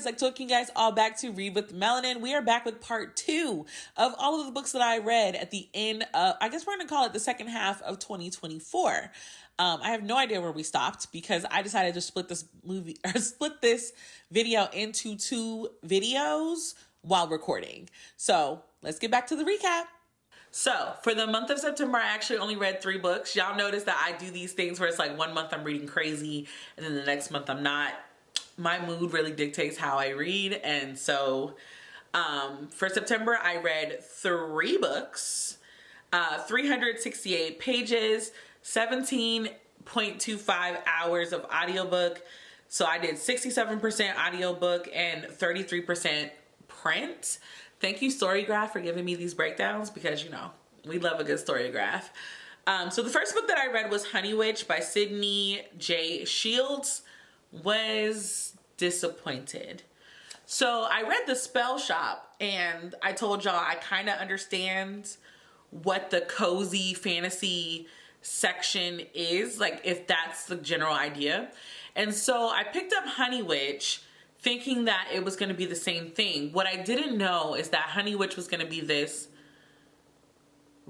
like talking you guys all back to Read with Melanin. We are back with part 2 of all of the books that I read at the end of, I guess we're going to call it the second half of 2024. I have no idea where we stopped because I decided to split this video into 2 videos while recording. So let's get back to the recap. So for the month of September, I actually only read 3 books. Y'all notice that I do these things where it's like one month I'm reading crazy and then the next month I'm not. My mood really dictates how I read. And so for September, I read 3 books, 368 pages, 17.25 hours of audiobook. So I did 67% audiobook and 33% print. Thank you, Storygraph, for giving me these breakdowns because, you know, we love a good Storygraph. So the first book that I read was Honey Witch by Sydney J. Shields. Was disappointed. So I read The Spell Shop and I told y'all I kind of understand what the cozy fantasy section is, like if that's the general idea. And so I picked up Honey Witch thinking that it was going to be the same thing. What I didn't know is that Honey Witch was going to be this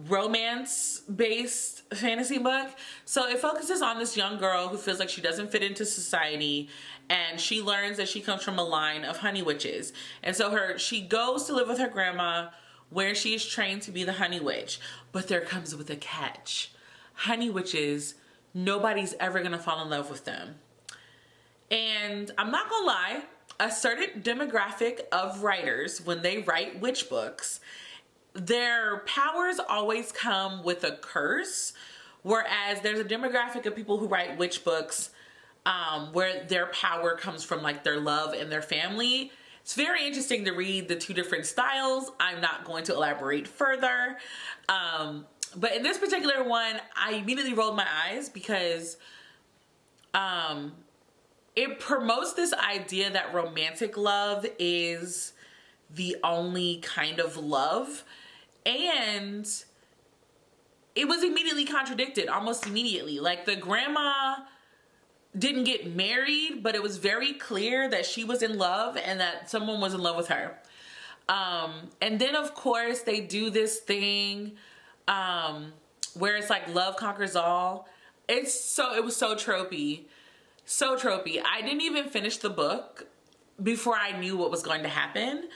romance-based fantasy book. So it focuses on this young girl who feels like she doesn't fit into society, and she learns that she comes from a line of honey witches. And so she goes to live with her grandma where she is trained to be the honey witch. But there comes with a catch. Honey witches, nobody's ever gonna fall in love with them. And I'm not gonna lie, a certain demographic of writers, when they write witch books, their powers always come with a curse, whereas there's a demographic of people who write witch books where their power comes from like their love and their family. It's very interesting to read the 2 different styles. I'm not going to elaborate further. But in this particular one, I immediately rolled my eyes because it promotes this idea that romantic love is the only kind of love. And it was immediately contradicted, almost immediately. Like the grandma didn't get married, but it was very clear that she was in love and that someone was in love with her. And then of course they do this thing where it's like love conquers all. It was so tropey. So tropey. I didn't even finish the book before I knew what was going to happen.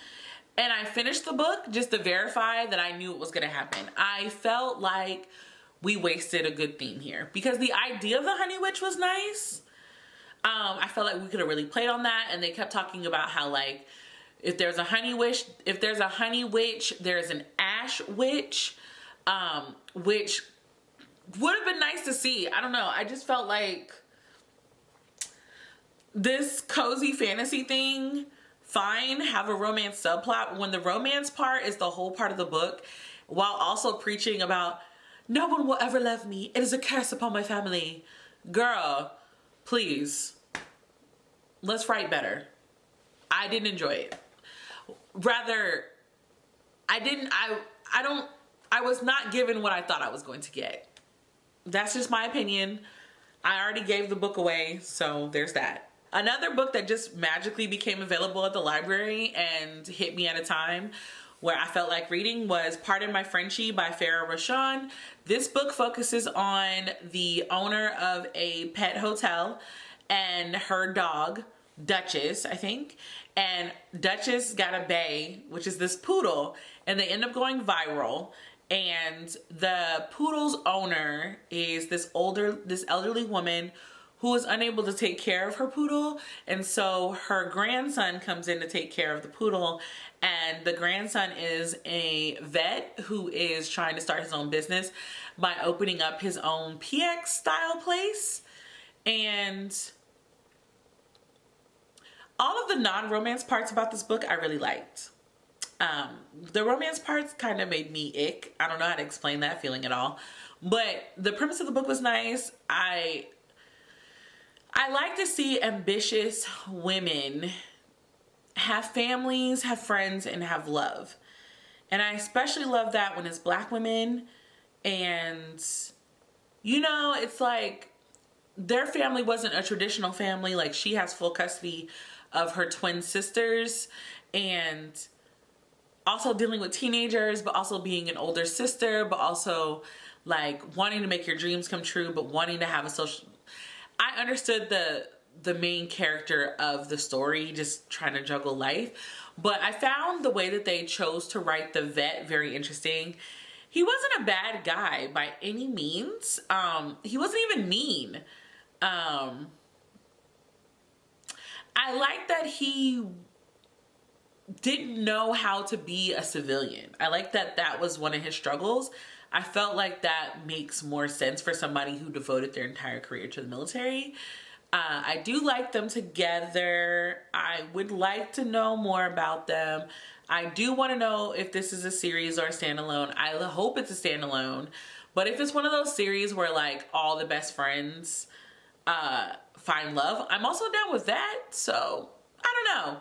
And I finished the book just to verify that I knew what was going to happen. I felt like we wasted a good theme here because the idea of the Honey Witch was nice. I felt like we could have really played on that. And they kept talking about how like, if there's a honey witch, there's an ash witch, which would have been nice to see. I don't know. I just felt like this cozy fantasy thing, fine, have a romance subplot when the romance part is the whole part of the book, while also preaching about no one will ever love me. It is a curse upon my family. Girl, please, let's write better. I didn't enjoy it. Rather, I was not given what I thought I was going to get. That's just my opinion. I already gave the book away, so there's that. Another book that just magically became available at the library and hit me at a time where I felt like reading was Pardon My Frenchie by Farah Rashan. This book focuses on the owner of a pet hotel and her dog, Duchess, I think. And Duchess got a bae, which is this poodle, and they end up going viral. And the poodle's owner is this elderly woman who is unable to take care of her poodle. And so her grandson comes in to take care of the poodle. And the grandson is a vet who is trying to start his own business by opening up his own PX style place. And all of the non-romance parts about this book I really liked. The romance parts kind of made me ick. I don't know how to explain that feeling at all. But the premise of the book was nice. I like to see ambitious women have families, have friends, and have love. And I especially love that when it's Black women. And, you know, it's like their family wasn't a traditional family. Like, she has full custody of her twin sisters, and also dealing with teenagers, but also being an older sister, but also like wanting to make your dreams come true, but wanting to have a social. I understood the main character of the story, just trying to juggle life. But I found the way that they chose to write the vet very interesting. He wasn't a bad guy by any means. He wasn't even mean. I like that he didn't know how to be a civilian. I like that that was one of his struggles. I felt like that makes more sense for somebody who devoted their entire career to the military. I do like them together. I would like to know more about them. I do want to know if this is a series or a standalone. I hope it's a standalone. But if it's one of those series where like all the best friends find love, I'm also down with that. So, I don't know.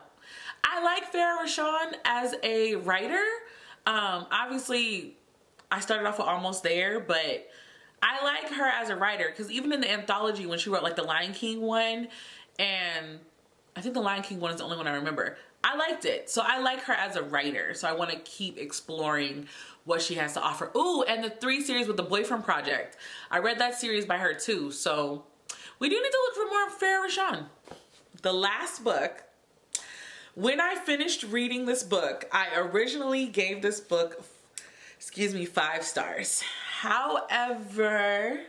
I like Farrah Rashan as a writer. Obviously, I started off with Almost There, but I like her as a writer because even in the anthology when she wrote like the Lion King one, and I think the Lion King one is the only one I remember, I liked it. So I like her as a writer. So I want to keep exploring what she has to offer. Ooh, and the 3 series with the Boyfriend Project. I read that series by her too. So we do need to look for more Farrah Rashan. The last book. When I finished reading this book, I originally gave this book 5 stars. However,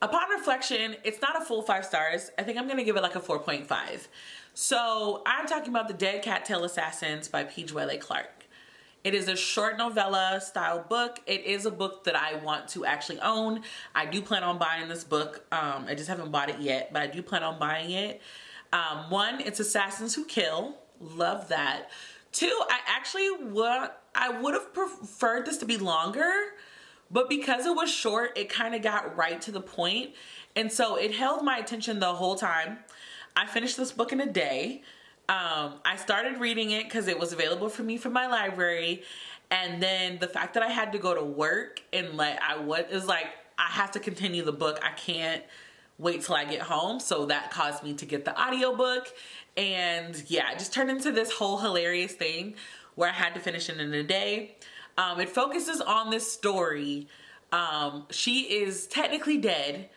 upon reflection, it's not a full 5 stars. I think I'm going to give it like a 4.5. So I'm talking about The Dead Cattail Assassins by P. Dwele Clark. It is a short novella style book. It is a book that I want to actually own. I do plan on buying this book. I just haven't bought it yet, but I do plan on buying it. 1, it's Assassins Who Kill. Love that. 2, I would have preferred this to be longer, but because it was short, it kind of got right to the point. And so it held my attention the whole time. I finished this book in a day. I started reading it because it was available for me from my library. And then the fact that I had to go to work and I have to continue the book. I can't wait till I get home. So that caused me to get the audiobook. And yeah, it just turned into this whole hilarious thing where I had to finish it in a day. It focuses on this story. She is technically dead,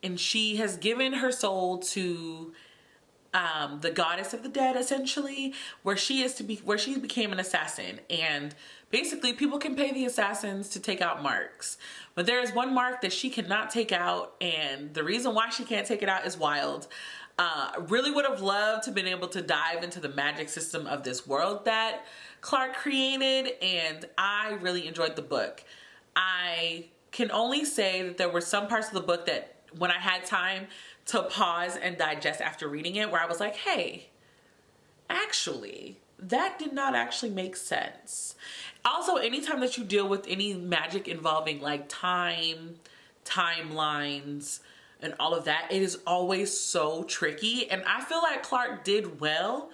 and she has given her soul to the goddess of the dead, essentially, where she became an assassin. And basically, people can pay the assassins to take out marks. But there is one mark that she cannot take out, and the reason why she can't take it out is wild. Really would have loved to have been able to dive into the magic system of this world that Clark created, and I really enjoyed the book. I can only say that there were some parts of the book that when I had time to pause and digest after reading it, where I was like, hey, actually, that did not actually make sense. Also, anytime that you deal with any magic involving like time, timelines, and all of that, it is always so tricky. And I feel like Clark did well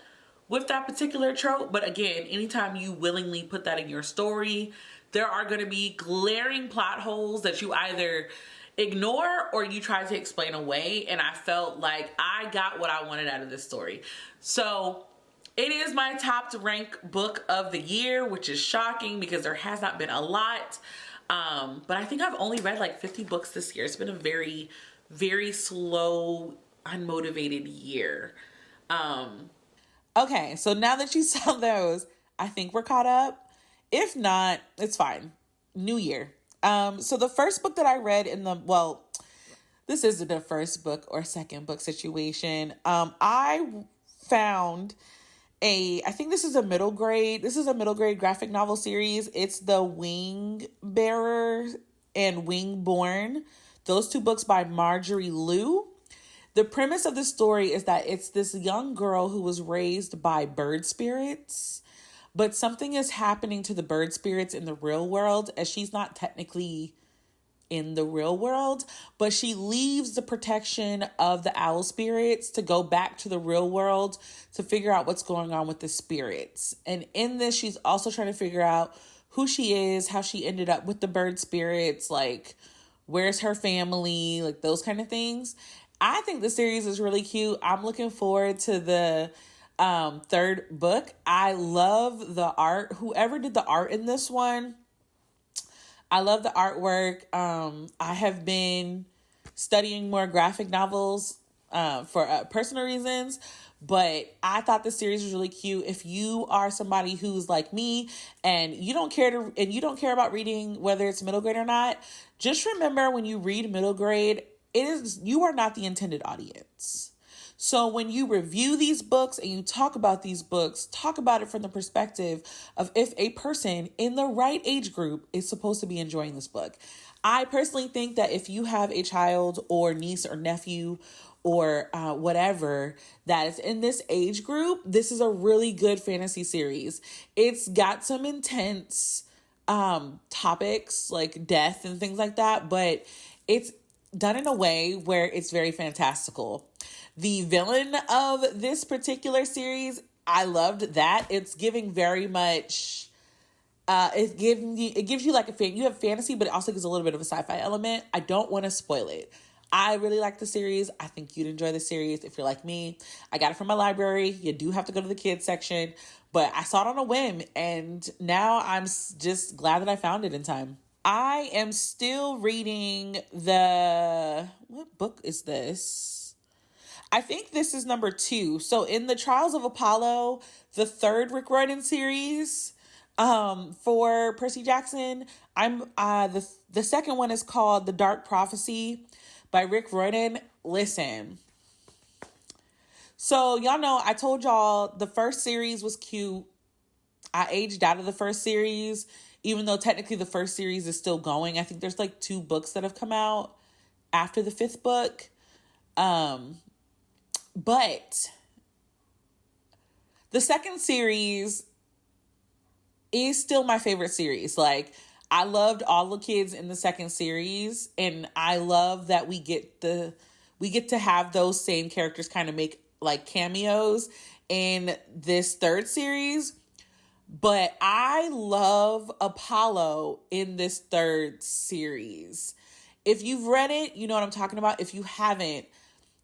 with that particular trope. But again, anytime you willingly put that in your story, there are going to be glaring plot holes that you either ignore or you try to explain away. And I felt like I got what I wanted out of this story. So it is my top rank book of the year, which is shocking because there has not been a lot. But I think I've only read like 50 books this year. It's been a very, very slow, unmotivated year. Okay, so now that you saw those, I think we're caught up. If not, it's fine. New year. So the first book that I read this isn't a first book or second book situation. I found I think this is a middle grade graphic novel series. It's The Wing Bearer and Wing Born. Those 2 books by Marjorie Liu. The premise of the story is that it's this young girl who was raised by bird spirits, but something is happening to the bird spirits in the real world, as she's not technically in the real world, but she leaves the protection of the owl spirits to go back to the real world to figure out what's going on with the spirits. And in this, she's also trying to figure out who she is, how she ended up with the bird spirits, like where's her family, like those kind of things. I think the series is really cute. I'm looking forward to the third book. I love the art. Whoever did the art in this one, I love the artwork. I have been studying more graphic novels for personal reasons, but I thought the series was really cute. If you are somebody who's like me and you don't care about reading, whether it's middle grade or not, just remember when you read middle grade, you are not the intended audience. So when you review these books and you talk about these books, talk about it from the perspective of if a person in the right age group is supposed to be enjoying this book. I personally think that if you have a child or niece or nephew or whatever that is in this age group, this is a really good fantasy series. It's got some intense topics like death and things like that, but it's done in a way where it's very fantastical. The villain of this particular series, I loved that. It's giving very much, it gives you like you have fantasy, but it also gives a little bit of a sci-fi element. I don't want to spoil it. I really like the series. I think you'd enjoy the series if you're like me. I got it from my library. You do have to go to the kids section, but I saw it on a whim, and now I'm just glad that I found it in time. I am still reading what book is this? I think this is number 2. So in the Trials of Apollo, the third Rick Riordan series, for Percy Jackson, I'm the second one is called The Dark Prophecy by Rick Riordan. Listen. So y'all know I told y'all the first series was cute. I aged out of the first series, even though technically the first series is still going. I think there's like 2 books that have come out after the 5th book. But the second series is still my favorite series. Like, I loved all the kids in the second series, and I love that we get to have those same characters kind of make like cameos in this third series. But I love Apollo in this third series. If you've read it, you know what I'm talking about. If you haven't,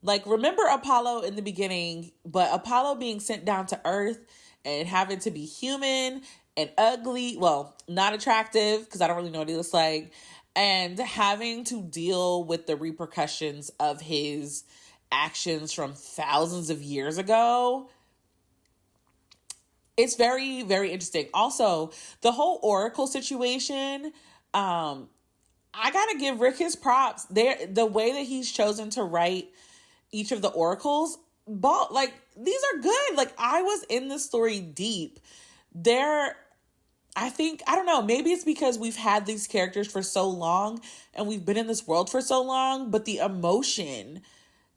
like, remember Apollo in the beginning, but Apollo being sent down to Earth and having to be human and ugly, well, not attractive, because I don't really know what he looks like, and having to deal with the repercussions of his actions from thousands of years ago. It's very, very interesting. Also, the whole Oracle situation, I gotta give Rick his props. The way that he's chosen to write each of the oracles, but like, these are good. Like, I was in the story deep. I don't know, maybe it's because we've had these characters for so long and we've been in this world for so long, but the emotion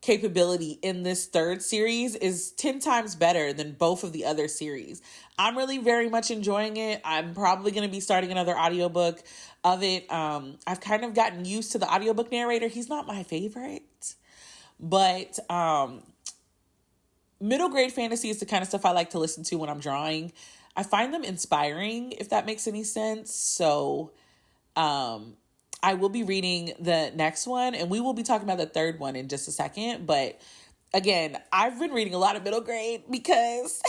capability in this third series is 10 times better than both of the other series. I'm really very much enjoying it. I'm probably going to be starting another audiobook of it. I've kind of gotten used to the audiobook narrator. He's not my favorite. But middle grade fantasy is the kind of stuff I like to listen to when I'm drawing. I find them inspiring, if that makes any sense. So I will be reading the next one, and we will be talking about the third one in just a second. But again, I've been reading a lot of middle grade because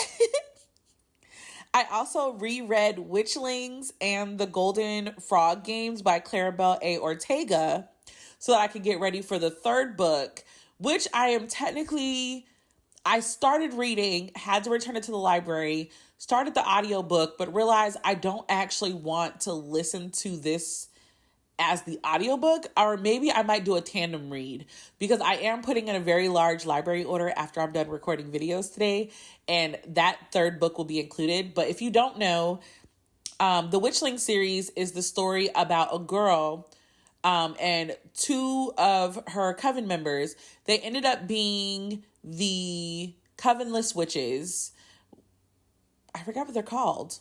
I also reread Witchlings and the Golden Frog Games by Claribel A. Ortega so that I could get ready for the third book, which I started reading, had to return it to the library, started the audiobook, but realized I don't actually want to listen to this as the audiobook, or maybe I might do a tandem read, because I am putting in a very large library order after I'm done recording videos today, and that third book will be included. But if you don't know, the Witchling series is the story about a girl and 2 of her coven members. They ended up being the covenless witches. I forgot what they're called.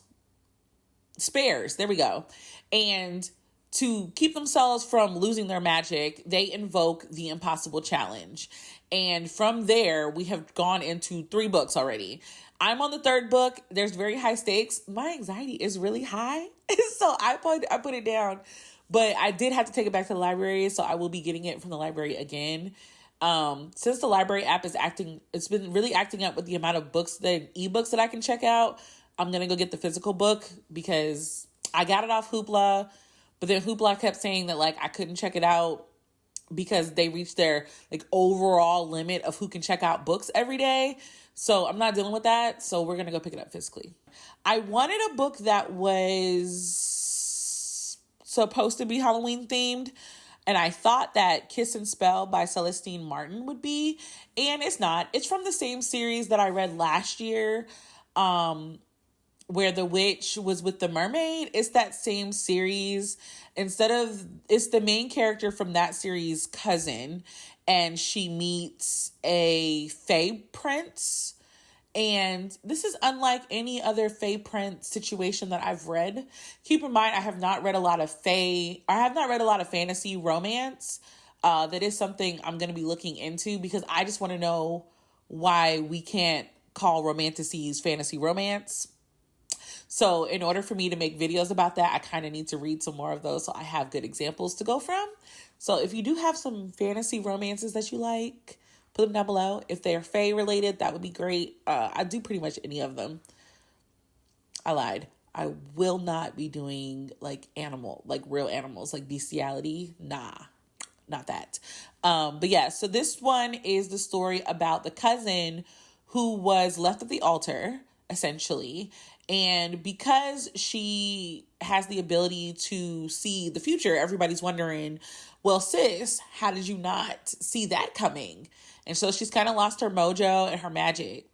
Spares. There we go. And to keep themselves from losing their magic, they invoke the impossible challenge. And from there, we have gone into 3 books already. I'm on the 3rd book. There's very high stakes. My anxiety is really high. So I put it down. But I did have to take it back to the library, so I will be getting it from the library again. Since the library app it's been really acting up with the amount of books, the ebooks that I can check out. I'm going to go get the physical book because I got it off Hoopla, but then Hoopla kept saying that like I couldn't check it out because they reached their like overall limit of who can check out books every day. So I'm not dealing with that. So we're going to go pick it up physically. I wanted a book that was supposed to be Halloween themed. And I thought that Kiss and Spell by Celestine Martin would be, and it's not. It's from the same series that I read last year, where the witch was with the mermaid. It's that same series. It's the main character from that series' cousin, and she meets a fae prince. And this is unlike any other fae prince situation that I've read. Keep in mind, I have not read a lot of fantasy romance. That is something I'm going to be looking into because I just want to know why we can't call romanticities fantasy romance. So in order for me to make videos about that, I kind of need to read some more of those so I have good examples to go from. So if you do have some fantasy romances that you like, put them down below. If they're fae related, that would be great. I do pretty much any of them. I lied. I will not be doing like real animals, like bestiality. Nah, not that. But yeah, so this one is the story about the cousin who was left at the altar, essentially. And because she has the ability to see the future, everybody's wondering, well, sis, how did you not see that coming? And so she's kind of lost her mojo and her magic.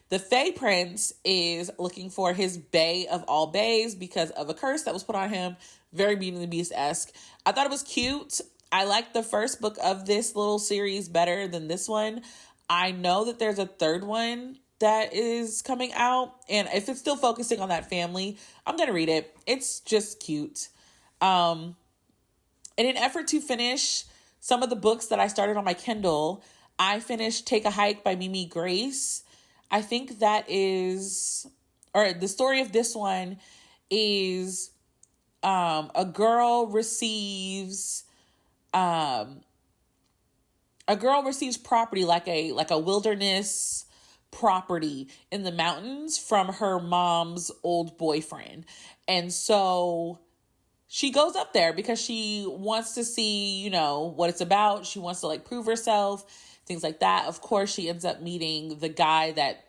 The Fae Prince is looking for his bae of all baes because of a curse that was put on him. Very Beauty and the Beast-esque. I thought it was cute. I liked the first book of this little series better than this one. I know that there's a third one that is coming out. And if it's still focusing on that family, I'm going to read it. It's just cute. In an effort to finish some of the books that I started on my Kindle, I finished Take a Hike by Mimi Grace. I think that is, or the story of this one is a girl receives property, like a wilderness property in the mountains from her mom's old boyfriend. And so she goes up there because she wants to see, what it's about. She wants to like prove herself, things like that. Of course, she ends up meeting the guy that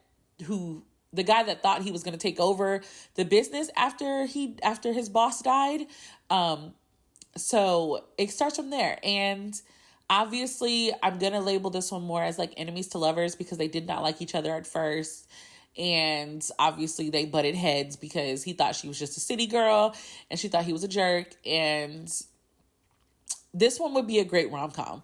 thought he was going to take over the business after his boss died. So it starts from there. And obviously, I'm going to label this one more as like enemies to lovers because they did not like each other at first. And obviously they butted heads because he thought she was just a city girl and she thought he was a jerk. And this one would be a great rom-com.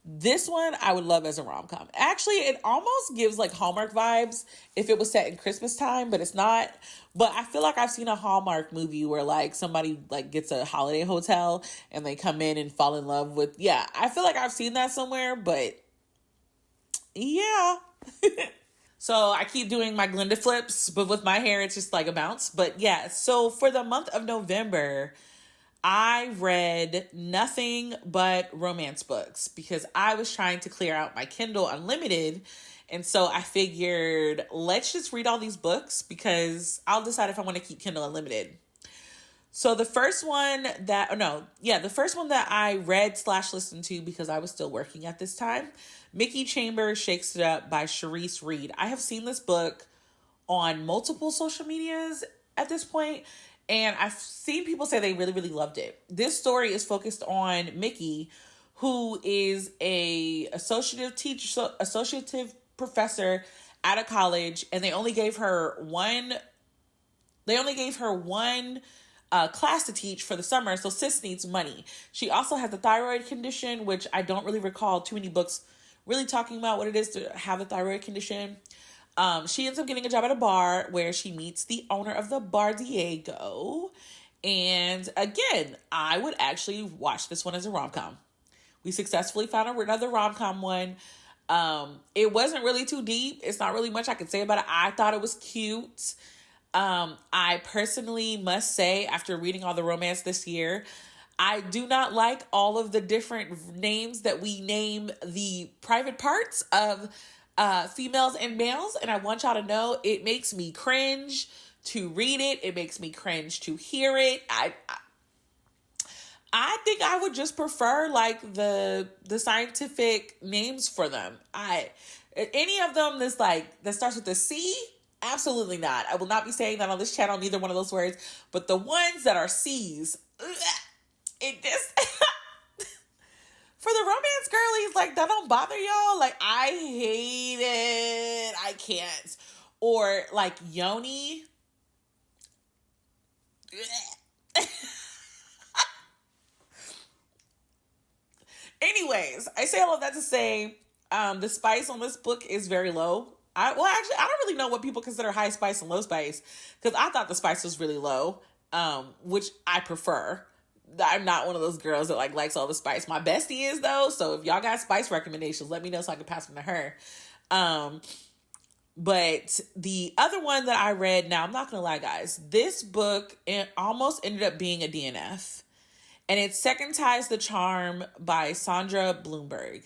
This one I would love as a rom-com. Actually, it almost gives like Hallmark vibes if it was set in Christmas time, but it's not. But I feel like I've seen a Hallmark movie where like somebody like gets a holiday hotel and they come in and fall in love with, I feel like I've seen that somewhere, but yeah. So I keep doing my Glinda flips, but with my hair, it's just like a bounce. But yeah, so for the month of November, I read nothing but romance books because I was trying to clear out my Kindle Unlimited. And so I figured, let's just read all these books because I'll decide if I want to keep Kindle Unlimited. So the first one that I read/listened to because I was still working at this time, Mickey Chambers Shakes It Up by Sharice Reed. I have seen this book on multiple social medias at this point, and I've seen people say they really, really loved it. This story is focused on Mickey, who is a associative professor at a college, and they only gave her one class to teach for the summer, so sis needs money. She also has a thyroid condition, which I don't really recall too many books really talking about what it is to have a thyroid condition. She ends up getting a job at a bar where she meets the owner of the bar, Diego. And again, I would actually watch this one as a rom-com. We successfully found another rom-com one. It wasn't really too deep. It's not really much I could say about it. I thought it was cute. I personally must say, after reading all the romance this year, I do not like all of the different names that we name the private parts of females and males. And I want y'all to know it makes me cringe to read it. It makes me cringe to hear it. I think I would just prefer like the scientific names for them. Any of them that's like that starts with a C, absolutely not. I will not be saying that on this channel, neither one of those words. But the ones that are C's, it just for the romance girlies, like that don't bother y'all. Like I hate it. I can't. Or like Yoni. Anyways, I say all of that to say the spice on this book is very low. I don't really know what people consider high spice and low spice because I thought the spice was really low, which I prefer. I'm not one of those girls that like likes all the spice. My bestie is though, so if y'all got spice recommendations, let me know so I can pass them to her. But the other one that I read, now I'm not gonna lie, guys, this book almost ended up being a DNF. And it's Second Ties the Charm by Sandra Bloomberg.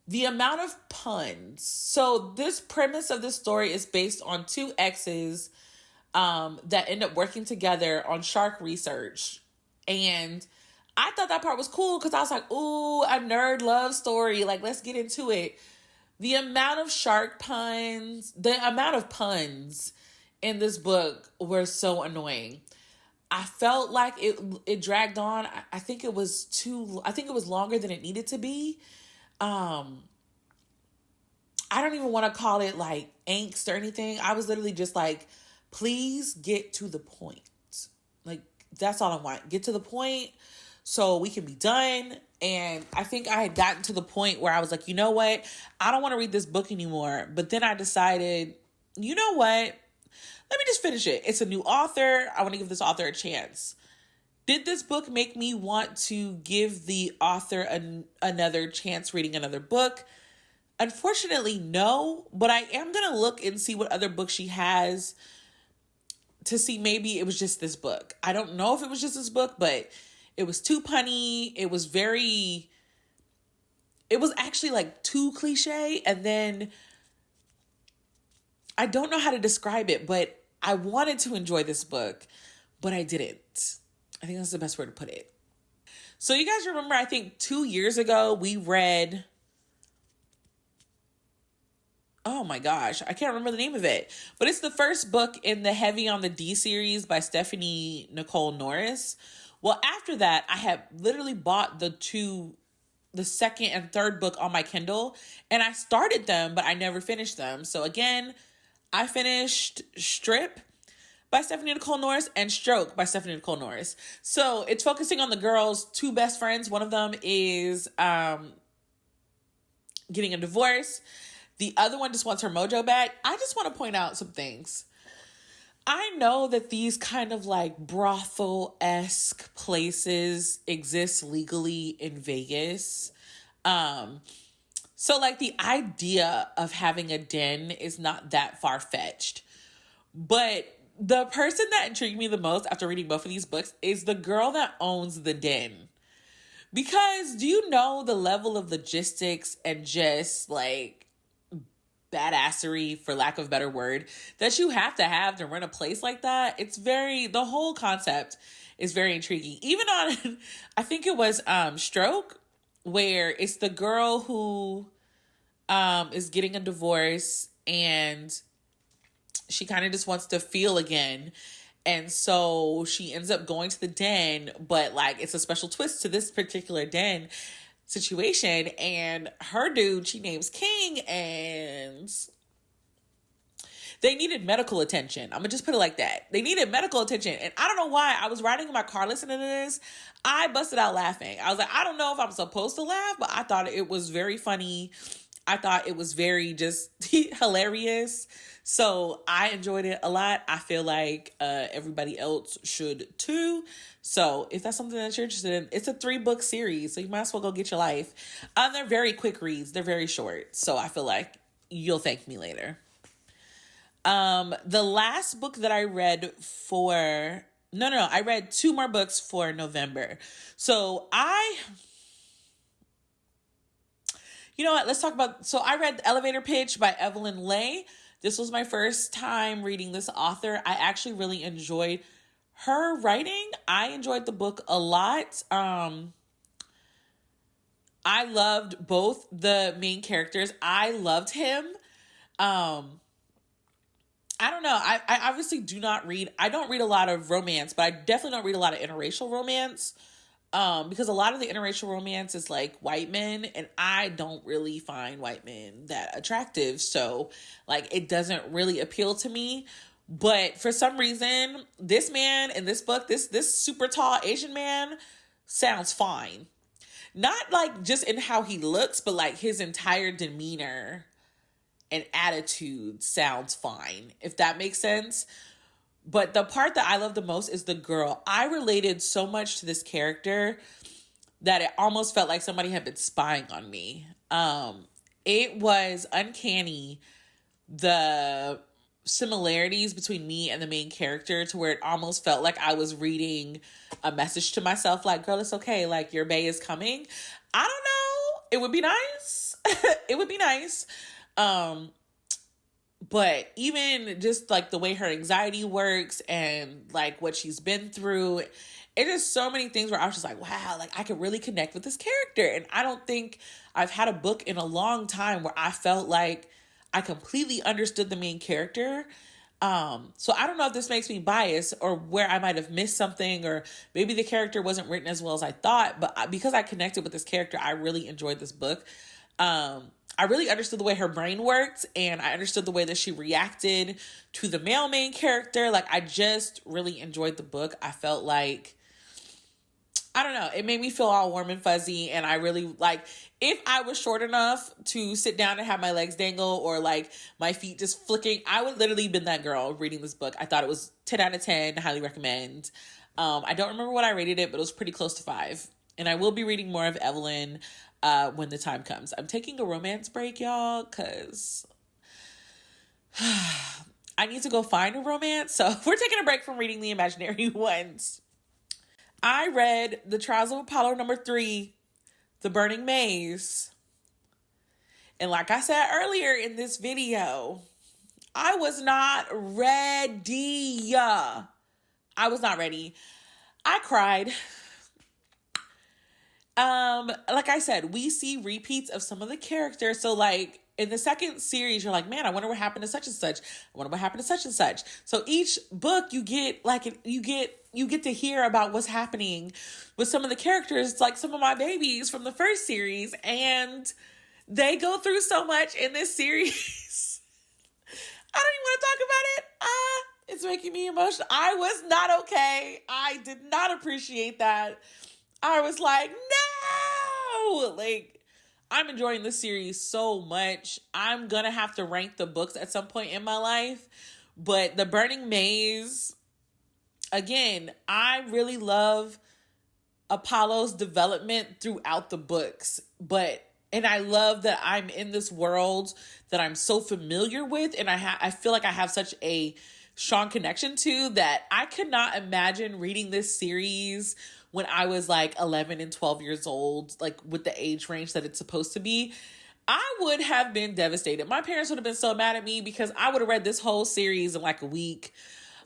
The amount of puns. So this premise of this story is based on two exes that end up working together on shark research. And I thought that part was cool because I was like, ooh, a nerd love story. Like, let's get into it. The amount of shark puns, the amount of puns in this book were so annoying. I felt like it dragged on. I think it was longer than it needed to be. I don't even want to call it like angst or anything. I was literally just like, please get to the point. Like, that's all I want. Get to the point so we can be done. And I think I had gotten to the point where I was like, you know what? I don't want to read this book anymore. But then I decided, you know what? Let me just finish it. It's a new author. I want to give this author a chance. Did this book make me want to give the author another chance reading another book? Unfortunately, no. But I am going to look and see what other books she has to see maybe it was just this book. I don't know if it was just this book, but it was too punny. It was actually like too cliche. And then I don't know how to describe it, but I wanted to enjoy this book, but I didn't. I think that's the best word to put it. So you guys remember, I think 2 years ago, we read, oh my gosh, I can't remember the name of it, but it's the first book in the Heavy on the D series by Stephanie Nicole Norris. Well, after that, I had literally bought the second and third book on my Kindle, and I started them, but I never finished them. So again, I finished Strip by Stephanie Nicole Norris and Stroke by Stephanie Nicole Norris. So it's focusing on the girls' two best friends. One of them is getting a divorce. The other one just wants her mojo back. I just want to point out some things. I know that these kind of like brothel-esque places exist legally in Vegas. So like the idea of having a den is not that far-fetched. But the person that intrigued me the most after reading both of these books is the girl that owns the den. Because do you know the level of logistics and just like badassery, for lack of a better word, that you have to run a place like that? The whole concept is very intriguing. Even on, I think it was Stroke, where it's the girl who is getting a divorce and she kind of just wants to feel again. And so she ends up going to the den, but like it's a special twist to this particular den situation. And her dude, she names King, and they needed medical attention. I'm gonna just put it like that. They needed medical attention. And I don't know why. I was riding in my car listening to this. I busted out laughing. I was like, I don't know if I'm supposed to laugh, but I thought it was very funny. I thought it was very just hilarious. So I enjoyed it a lot. I feel like everybody else should too. So if that's something that you're interested in, it's a 3-book series. So you might as well go get your life. They're very quick reads. They're very short. So I feel like you'll thank me later. The last book that I read for No. I read 2 more books for November. So you know what? Let's talk about, so I read The Elevator Pitch by Evelyn Lay. This was my first time reading this author. I actually really enjoyed her writing. I enjoyed the book a lot. I loved both the main characters. I loved him. I don't know. I obviously I don't read a lot of romance, but I definitely don't read a lot of interracial romance. Because a lot of the interracial romance is like white men, and I don't really find white men that attractive. So like, it doesn't really appeal to me. But for some reason, this man in this book, this super tall Asian man sounds fine. Not like just in how he looks, but like his entire demeanor and attitude sounds fine, if that makes sense. But the part that I love the most is the girl. I related so much to this character that it almost felt like somebody had been spying on me. It was uncanny, the similarities between me and the main character, to where it almost felt like I was reading a message to myself, like, girl, it's okay, like, your bae is coming. I don't know. It would be nice. It would be nice. But even just like the way her anxiety works and like what she's been through, it is so many things where I was just like, wow, like I could really connect with this character. And I don't think I've had a book in a long time where I felt like I completely understood the main character. So I don't know if this makes me biased or where I might have missed something, or maybe the character wasn't written as well as I thought, but because I connected with this character, I really enjoyed this book. I really understood the way her brain worked, and I understood the way that she reacted to the male main character. Like, I just really enjoyed the book. I felt like, I don't know, it made me feel all warm and fuzzy, and I really, like, if I was short enough to sit down and have my legs dangle or, like, my feet just flicking, I would literally been that girl reading this book. I thought it was 10 out of 10, highly recommend. I don't remember what I rated it, but it was pretty close to 5. And I will be reading more of Evelyn when the time comes. I'm taking a romance break, y'all, because I need to go find a romance. So we're taking a break from reading the imaginary ones. I read The Trials of Apollo #3, The Burning Maze. And like I said earlier in this video, I was not ready. I was not ready. I cried. Like I said, we see repeats of some of the characters. So like in the second series, you're like, man, I wonder what happened to such and such. I wonder what happened to such and such. So each book you get to hear about what's happening with some of the characters, like some of my babies from the first series, and they go through so much in this series. I don't even want to talk about it. It's making me emotional. I was not okay. I did not appreciate that. I was like, no! Like, I'm enjoying this series so much. I'm gonna have to rank the books at some point in my life. But The Burning Maze, again, I really love Apollo's development throughout the books. And I love that I'm in this world that I'm so familiar with, and I feel like I have such a strong connection to, that I could not imagine reading this series when I was like 11 and 12 years old, like with the age range that it's supposed to be. I would have been devastated. My parents would have been so mad at me because I would have read this whole series in like a week.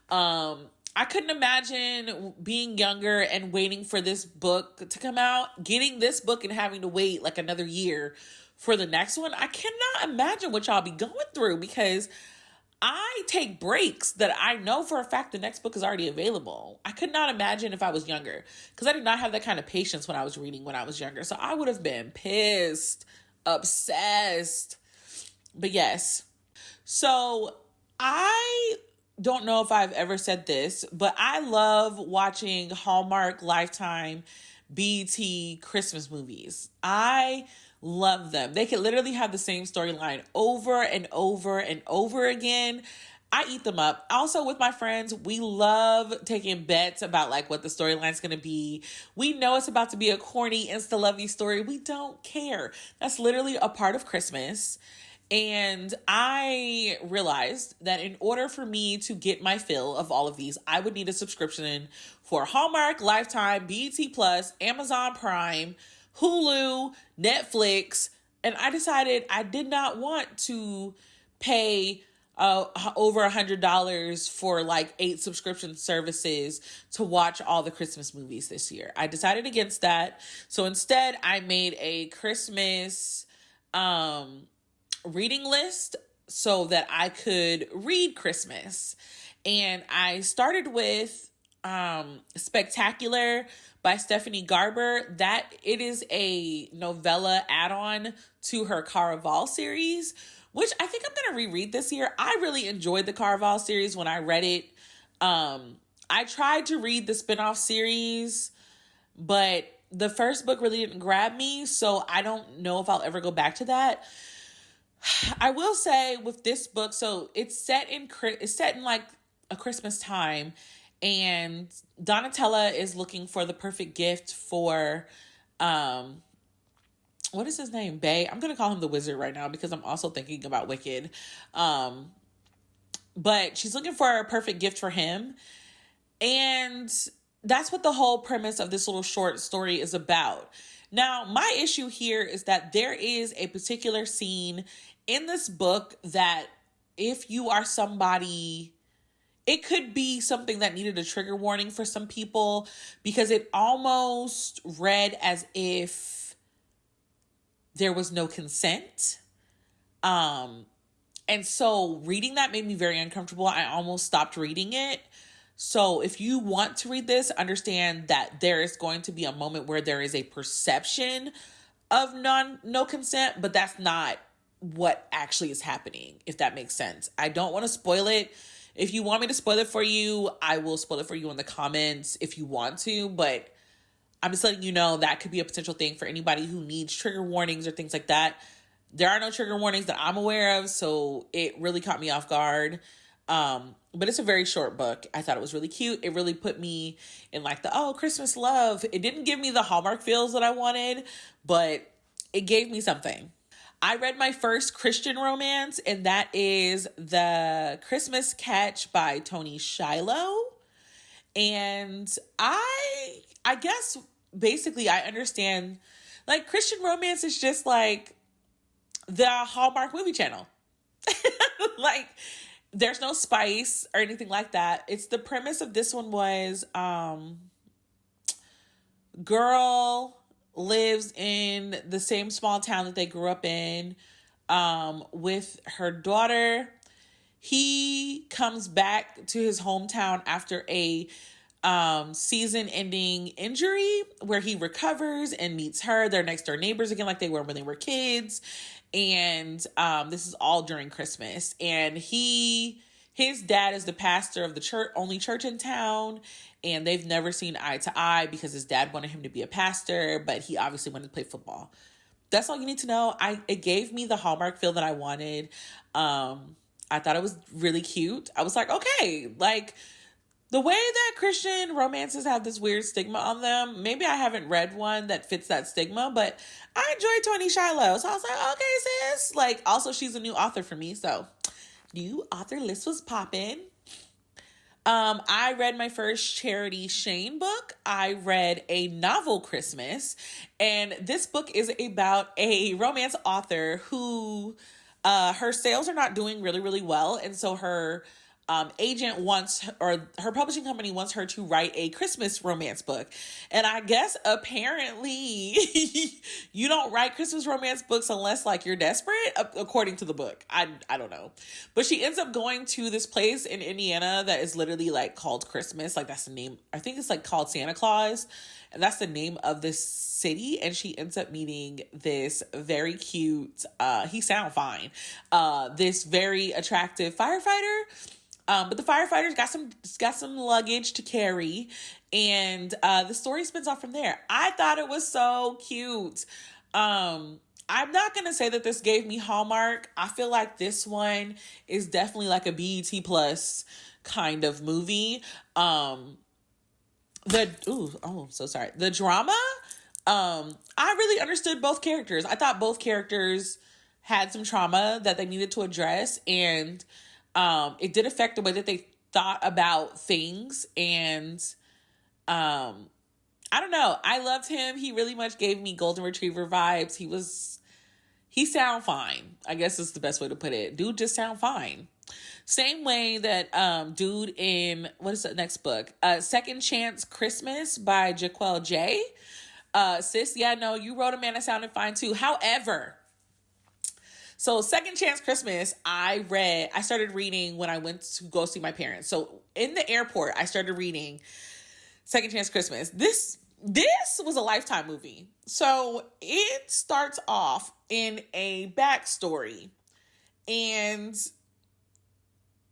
I couldn't imagine being younger and waiting for this book to come out, getting this book and having to wait like another year for the next one. I cannot imagine what y'all be going through, because I take breaks that I know for a fact the next book is already available. I could not imagine if I was younger, because I did not have that kind of patience when I was reading when I was younger. So I would have been pissed, obsessed. But yes. So I don't know if I've ever said this, but I love watching Hallmark, Lifetime, BET Christmas movies. I love them. They can literally have the same storyline over and over and over again. I eat them up. Also, with my friends, we love taking bets about like what the storyline's going to be. We know it's about to be a corny insta-lovey story. We don't care. That's literally a part of Christmas. And I realized that in order for me to get my fill of all of these, I would need a subscription for Hallmark, Lifetime, BET Plus, Amazon Prime, Hulu, Netflix. And I decided I did not want to pay over $100 for like 8 subscription services to watch all the Christmas movies this year. I decided against that. So instead, I made a Christmas reading list so that I could read Christmas. And I started with Spectacular by Stephanie Garber. That it is a novella add-on to her Caraval series, which I think I'm going to reread this year. I really enjoyed the Caraval series when I read it. I tried to read the spinoff series, but the first book really didn't grab me, so I don't know if I'll ever go back to that. I will say with this book, so it's set in like a Christmas time, and Donatella is looking for the perfect gift for what is his name? Bay. I'm gonna call him the Wizard right now because I'm also thinking about Wicked. But she's looking for a perfect gift for him, and that's what the whole premise of this little short story is about. Now, my issue here is that there is a particular scene in this book that if you are somebody, it could be something that needed a trigger warning for some people because it almost read as if there was no consent. And so reading that made me very uncomfortable. I almost stopped reading it. So if you want to read this, understand that there is going to be a moment where there is a perception of no consent, but that's not what actually is happening, if that makes sense. I don't want to spoil it. If you want me to spoil it for you, I will spoil it for you in the comments if you want to, but I'm just letting you know that could be a potential thing for anybody who needs trigger warnings or things like that. There are no trigger warnings that I'm aware of, so it really caught me off guard. But it's a very short book. I thought it was really cute. It really put me in like the, Christmas love. It didn't give me the Hallmark feels that I wanted, but it gave me something. I read my first Christian romance, and that is The Christmas Catch by Tony Shiloh. And I guess basically I understand, like, Christian romance is just like the Hallmark movie channel. Like, there's no spice or anything like that. It's the premise of this one was girl lives in the same small town that they grew up in with her daughter. He comes back to his hometown after a season-ending injury where he recovers and meets her. They're next door neighbors again like they were when they were kids. And this is all during Christmas. And his dad is the pastor of the only church in town. And they've never seen eye to eye because his dad wanted him to be a pastor, but he obviously wanted to play football. That's all you need to know. It gave me the Hallmark feel that I wanted. I thought it was really cute. I was like, okay, like the way that Christian romances have this weird stigma on them, maybe I haven't read one that fits that stigma, but I enjoyed Tony Shiloh. So I was like, okay, sis. Like, also, she's a new author for me. So new author list was popping. I read my first Charity Shane book. I read A Novel Christmas. And this book is about a romance author who her sales are not doing really, really well. And so her agent wants, or her publishing company wants her to write a Christmas romance book. And I guess apparently you don't write Christmas romance books unless like you're desperate, according to the book. I don't know. But she ends up going to this place in Indiana that is literally like called Christmas. Like that's the name. I think it's like called Santa Claus. And that's the name of this city. And she ends up meeting this very cute, he sound fine, this very attractive firefighter. But the firefighters got some luggage to carry, and the story spins off from there. I thought it was so cute. I'm not gonna say that this gave me Hallmark. I feel like this one is definitely like a BET Plus kind of movie. I'm so sorry. The drama, I really understood both characters. I thought both characters had some trauma that they needed to address, and it did affect the way that they thought about things. And I don't know, I loved him. He really much gave me golden retriever vibes. He sound fine, I guess is the best way to put it. Dude just sound fine. Same way that dude in, what is the next book? Second Chance Christmas by Jaquel J. Sis, yeah, no, you wrote a man that sounded fine too. However, so Second Chance Christmas, I started reading when I went to go see my parents. So in the airport, I started reading Second Chance Christmas. This was a Lifetime movie. So it starts off in a backstory, and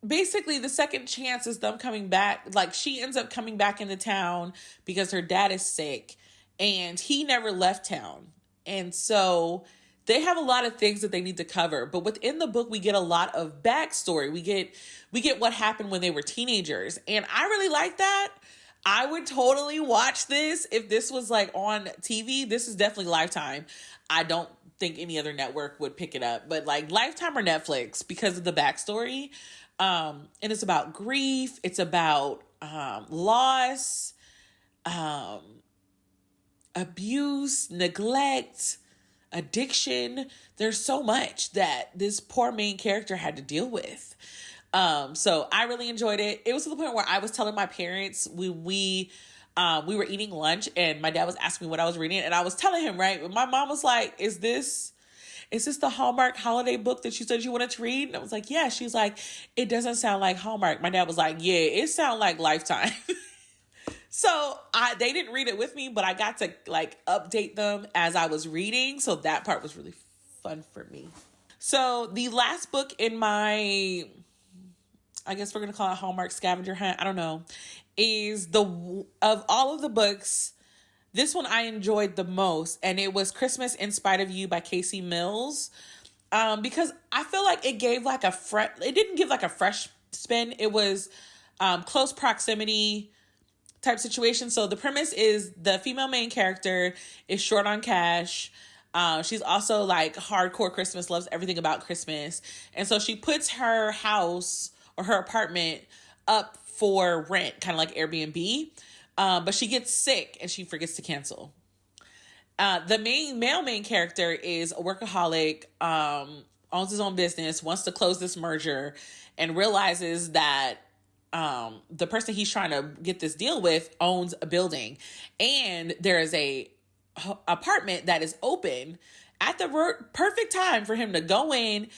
basically the second chance is them coming back. Like, she ends up coming back into town because her dad is sick and he never left town. And so they have a lot of things that they need to cover. But within the book, we get a lot of backstory. We get what happened when they were teenagers. And I really like that. I would totally watch this if this was like on TV. This is definitely Lifetime. I don't think any other network would pick it up, but like Lifetime or Netflix, because of the backstory. And it's about grief. It's about loss, abuse, neglect, addiction. There's so much that this poor main character had to deal with. So I really enjoyed it. It was to the point where I was telling my parents, we were eating lunch and my dad was asking me what I was reading, and I was telling him, right? My mom was like, is this the Hallmark holiday book that you said you wanted to read? And I was like, yeah. She's like, it doesn't sound like Hallmark. My dad was like, yeah, it sounds like Lifetime. So they didn't read it with me, but I got to like update them as I was reading. So that part was really fun for me. So the last book in my, I guess we're going to call it Hallmark scavenger hunt, I don't know, is of all of the books, this one I enjoyed the most, and it was Christmas in Spite of You by Casey Mills. Because I feel like it gave like it didn't give like a fresh spin. It was close proximity type situation. So the premise is the female main character is short on cash. She's also like hardcore Christmas, loves everything about Christmas. And so she puts her house or her apartment up for rent, kind of like Airbnb. But she gets sick and she forgets to cancel. The main character is a workaholic, owns his own business, wants to close this merger, and realizes that the person he's trying to get this deal with owns a building, and there is a apartment that is open at the perfect time for him to go in,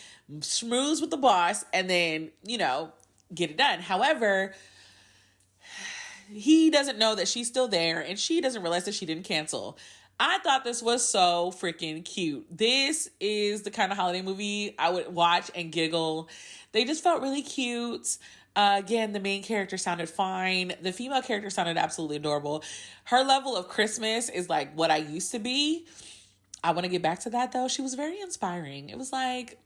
schmooze with the boss, and then, get it done. However, he doesn't know that she's still there, and she doesn't realize that she didn't cancel. I thought this was so freaking cute. This is the kind of holiday movie I would watch and giggle. They just felt really cute. Again, the main character sounded fine. The female character sounded absolutely adorable. Her level of Christmas is like what I used to be. I want to get back to that though. She was very inspiring. It was like,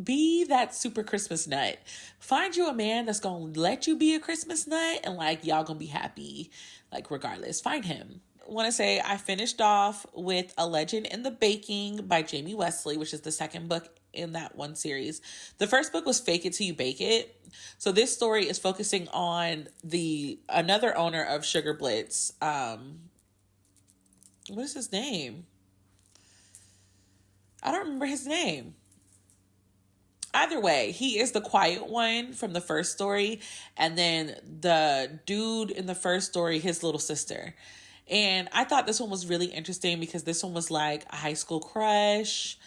be that super Christmas nut. Find you a man that's going to let you be a Christmas nut, and like y'all going to be happy, like regardless. Find him. I want to say I finished off with A Legend in the Baking by Jamie Wesley, which is the second book in that one series. The first book was Fake It Till You Bake It. So this story is focusing on another owner of Sugar Blitz. What is his name? I don't remember his name. Either way, he is the quiet one from the first story, and then the dude in the first story, his little sister. And I thought this one was really interesting because this one was like a high school crush,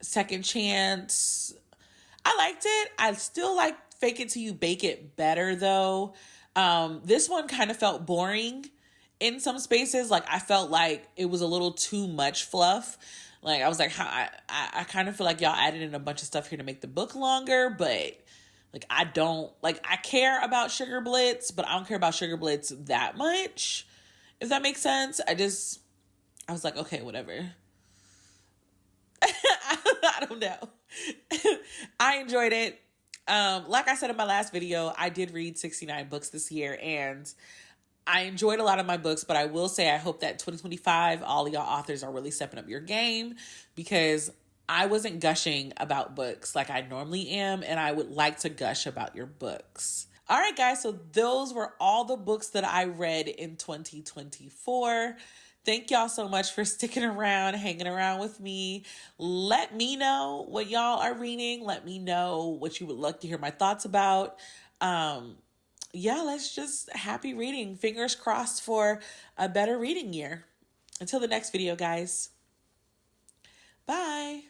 second chance. I liked it. I still like Fake It Till You Bake It better though. This one kind of felt boring in some spaces. Like I felt like it was a little too much fluff. Like I was like, I kind of feel like y'all added in a bunch of stuff here to make the book longer, but like I care about Sugar Blitz, but I don't care about Sugar Blitz that much, if that makes sense. I was like, okay, whatever. I don't know. I enjoyed it. Like I said in my last video, I did read 69 books this year, and I enjoyed a lot of my books, but I will say I hope that 2025, all of y'all authors are really stepping up your game, because I wasn't gushing about books like I normally am, and I would like to gush about your books. All right, guys, so those were all the books that I read in 2024. Thank y'all so much for sticking around, hanging around with me. Let me know what y'all are reading. Let me know what you would like to hear my thoughts about. Yeah, let's just happy reading. Fingers crossed for a better reading year. Until the next video, guys. Bye.